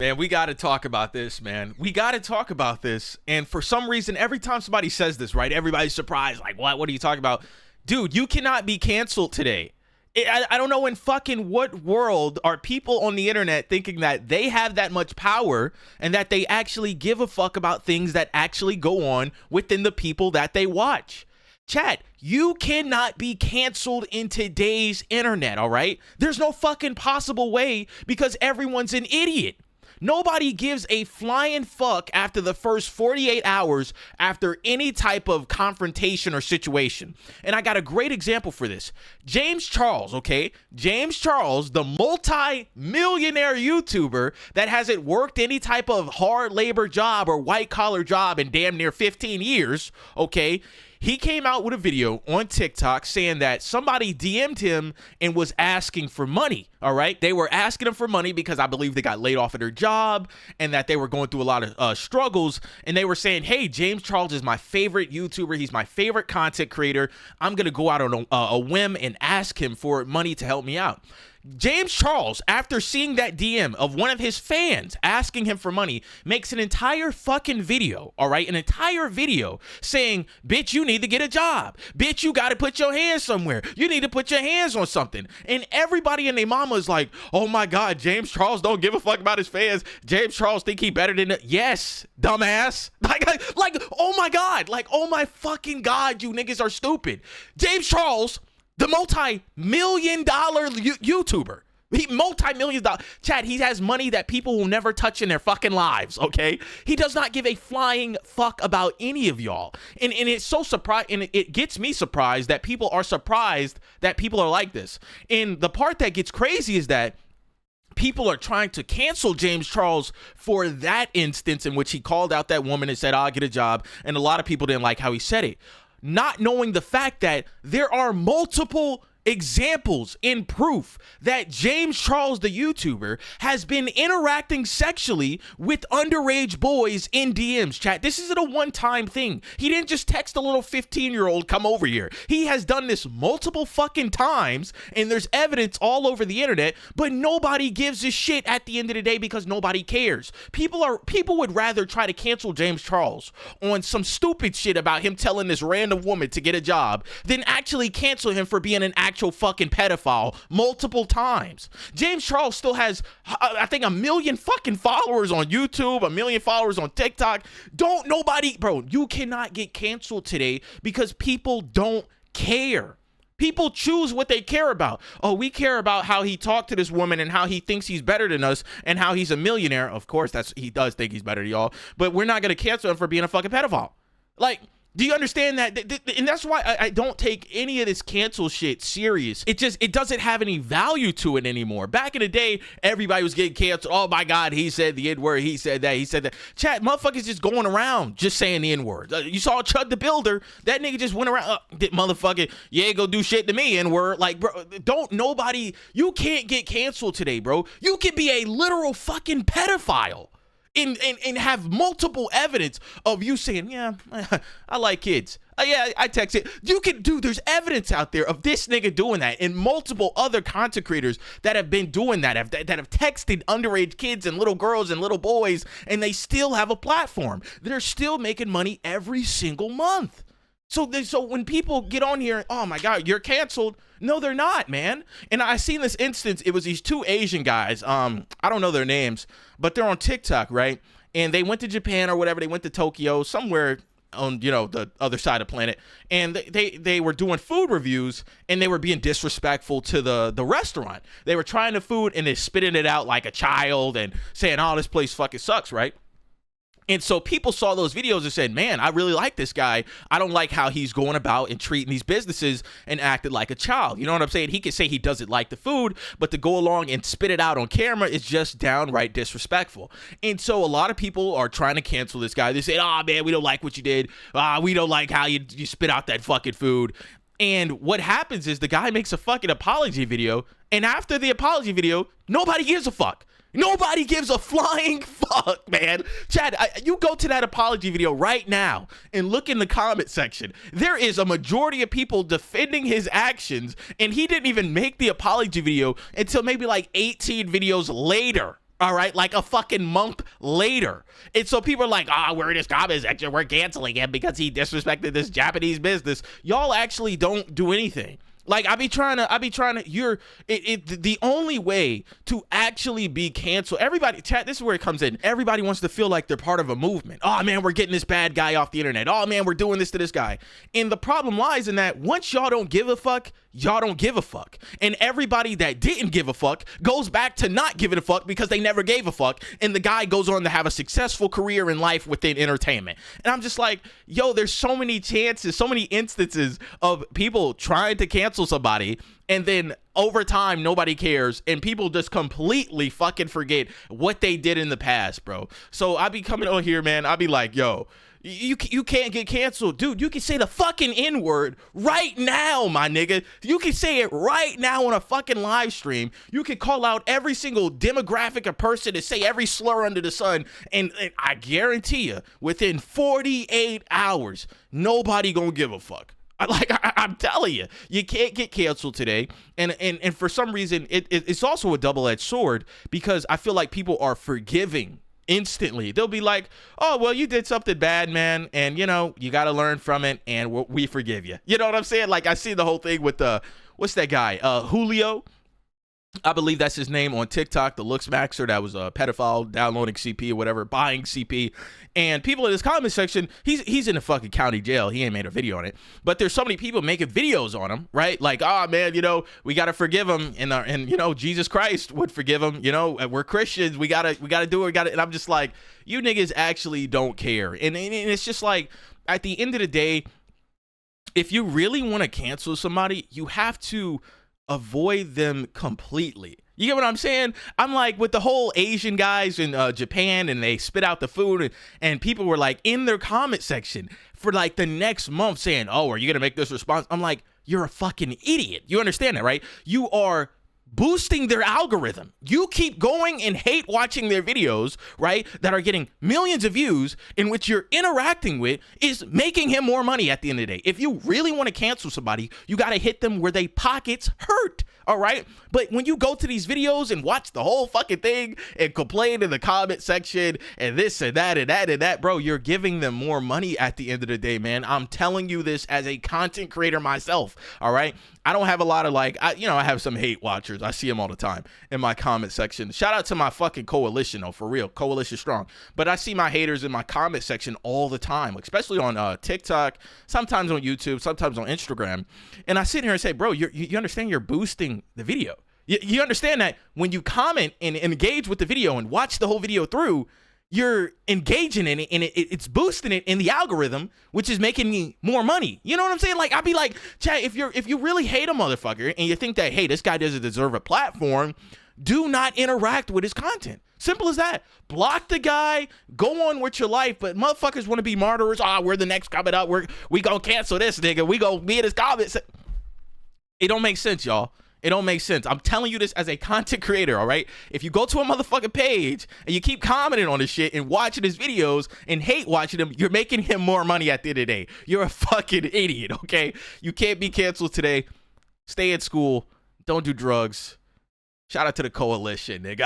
Man, we got to talk about this, man. We got to talk about this. And for some reason, every time somebody says this, right, everybody's surprised. Like, what? What are you talking about? Dude, you cannot be canceled today. I don't know in fucking what world are people on the internet thinking that they have that much power and that they actually give a fuck about things that actually go on within the people that they watch. Chat, you cannot be canceled in today's internet, all right? There's no fucking possible way because everyone's an idiot. Nobody gives a flying fuck after the first 48 hours after any type of confrontation or situation. And I got a great example for this. James Charles, okay? James Charles, the multi-millionaire YouTuber that hasn't worked any type of hard labor job or white collar job in damn near 15 years, okay? He came out with a video on TikTok saying that somebody DM'd him and was asking for money, all right? They were asking him for money because I believe they got laid off of their job and that they were going through a lot of struggles. And they were saying, hey, James Charles is my favorite YouTuber. He's my favorite content creator. I'm going to go out on a whim and ask him for money to help me out. James Charles, after seeing that DM of one of his fans asking him for money, makes an entire fucking video, all right? An entire video saying, bitch, you need to get a job. Bitch, you got to put your hands somewhere. You need to put your hands on something. And everybody and their mama is like, oh my God, James Charles don't give a fuck about his fans. James Charles think he better than yes, dumbass. Like, oh my God. Like, oh my fucking God, you niggas are stupid. James Charles, the multi-million-dollar YouTuber. Multi-million dollar. Chad, he has money that people will never touch in their fucking lives, okay? He does not give a flying fuck about any of y'all. And it's so surprised, and it gets me surprised that people are surprised that people are like this. And the part that gets crazy is that people are trying to cancel James Charles for that instance in which he called out that woman and said, I'll get a job. And a lot of people didn't like how he said it. Not knowing the fact that there are multiple examples in proof that James Charles, the YouTuber, has been interacting sexually with underage boys in DMs, chat. This isn't a one-time thing. He didn't just text a little 15-year-old, come over here. He has done this multiple fucking times, and there's evidence all over the internet, but nobody gives a shit at the end of the day because nobody cares. People would rather try to cancel James Charles on some stupid shit about him telling this random woman to get a job than actually cancel him for being an actual fucking pedophile multiple times. James Charles still has, I think, 1 million fucking followers on YouTube, 1 million followers on TikTok. Bro, you cannot get canceled today because people don't care. People choose what they care about. Oh, we care about how he talked to this woman and how he thinks he's better than us and how he's a millionaire. Of course, he does think he's better than y'all, but we're not going to cancel him for being a fucking pedophile. Like, do you understand that? And that's why I don't take any of this cancel shit serious. It doesn't have any value to it anymore. Back in the day, everybody was getting canceled. Oh my God, he said the N-word. He said that. He said that. Chat, motherfuckers just going around just saying the N-word. You saw Chud the Builder. That nigga just went around. Motherfucker, you ain't gonna do shit to me, N-word. Like, bro, you can't get canceled today, bro. You could be a literal fucking pedophile. And have multiple evidence of you saying, yeah, I like kids. Yeah, I text it. There's evidence out there of this nigga doing that and multiple other content creators that have been doing that have texted underage kids and little girls and little boys, and they still have a platform. They're still making money every single month. So when people get on here, oh my God, you're canceled. No, they're not, man. And I seen this instance. It was these two Asian guys. I don't know their names, but they're on TikTok, right? And they went to Japan or whatever. They went to Tokyo, somewhere on, the other side of the planet. And they were doing food reviews, and they were being disrespectful to the restaurant. They were trying the food, and they spitting it out like a child and saying, oh, this place fucking sucks, right? And so people saw those videos and said, man, I really like this guy. I don't like how he's going about and treating these businesses and acted like a child. You know what I'm saying? He can say he doesn't like the food, but to go along and spit it out on camera is just downright disrespectful. And so a lot of people are trying to cancel this guy. They say, oh, man, we don't like what you did. We don't like how you spit out that fucking food. And what happens is the guy makes a fucking apology video. And after the apology video, nobody gives a fuck. Nobody gives a flying fuck, man. Chad, you go to that apology video right now and look in the comment section. There is a majority of people defending his actions, and he didn't even make the apology video until maybe like 18 videos later. All right, like a fucking month later. And so people are like, we're in his comment section, we're canceling him because he disrespected this Japanese business. Y'all actually don't do anything. Like, I be trying to, the only way to actually be canceled, everybody, chat, this is where it comes in. Everybody wants to feel like they're part of a movement. Oh man, we're getting this bad guy off the internet. Oh man, we're doing this to this guy. And the problem lies in that once y'all don't give a fuck, y'all don't give a fuck. And everybody that didn't give a fuck goes back to not giving a fuck because they never gave a fuck. And the guy goes on to have a successful career in life within entertainment. And I'm just like, yo, there's so many chances, so many instances of people trying to cancel somebody, and then over time nobody cares, and people just completely fucking forget what they did in the past, bro. So I be coming on here, man, I be like, yo, you can't get canceled, dude. You can say the fucking N-word right now, my nigga. You can say it right now on a fucking live stream. You can call out every single demographic of person and say every slur under the sun, and I guarantee you, within 48 hours, nobody gonna give a fuck. I'm telling you, you can't get canceled today. And for some reason, it's also a double-edged sword, because I feel like people are forgiving instantly. They'll be like, oh, well, you did something bad, man, and, you know, you got to learn from it, and we forgive you. You know what I'm saying? Like, I see the whole thing with what's that guy? Julio. I believe that's his name on TikTok, the Looks Maxer, that was a pedophile downloading CP or whatever, buying CP. And people in his comment section, he's in a fucking county jail. He ain't made a video on it. But there's so many people making videos on him, right? Like, oh, man, you know, we got to forgive him. And, you know, Jesus Christ would forgive him. You know, we're Christians. We got to do it. And I'm just like, you niggas actually don't care. And it's just like, at the end of the day, if you really want to cancel somebody, you have to avoid them completely. You get what I'm saying? I'm like, with the whole Asian guys in Japan, and they spit out the food, and people were like in their comment section for like the next month saying, oh, are you gonna make this response? I'm like, you're a fucking idiot. You understand that, right? You are boosting their algorithm. You keep going and hate watching their videos, right, that are getting millions of views, in which you're interacting with, is making him more money at the end of the day. If you really want to cancel somebody, you got to hit them where they pockets hurt. All right. But when you go to these videos and watch the whole fucking thing and complain in the comment section and this and that and that and that, bro, you're giving them more money at the end of the day, man. I'm telling you this as a content creator myself. All right. I don't have a lot of I have some hate watchers. I see them all the time in my comment section. Shout out to my fucking coalition, though, for real. Coalition strong. But I see my haters in my comment section all the time, especially on TikTok, sometimes on YouTube, sometimes on Instagram. And I sit here and say, bro, you understand you're boosting the video. You understand that when you comment and engage with the video and watch the whole video through, you're engaging in it, and it's boosting it in the algorithm, which is making me more money. You know what I'm saying? Like, I'd be like, chat, if you really hate a motherfucker and you think that, hey, this guy doesn't deserve a platform, do not interact with his content. Simple as that. Block the guy, go on with your life. But motherfuckers want to be martyrs. We're the next coming up. We gonna cancel this nigga. We gonna be in his comments. It don't make sense, y'all. It don't make sense. I'm telling you this as a content creator, all right? If you go to a motherfucking page and you keep commenting on this shit and watching his videos and hate watching him, you're making him more money at the end of the day. You're a fucking idiot, okay? You can't be canceled today. Stay at school. Don't do drugs. Shout out to the coalition, nigga.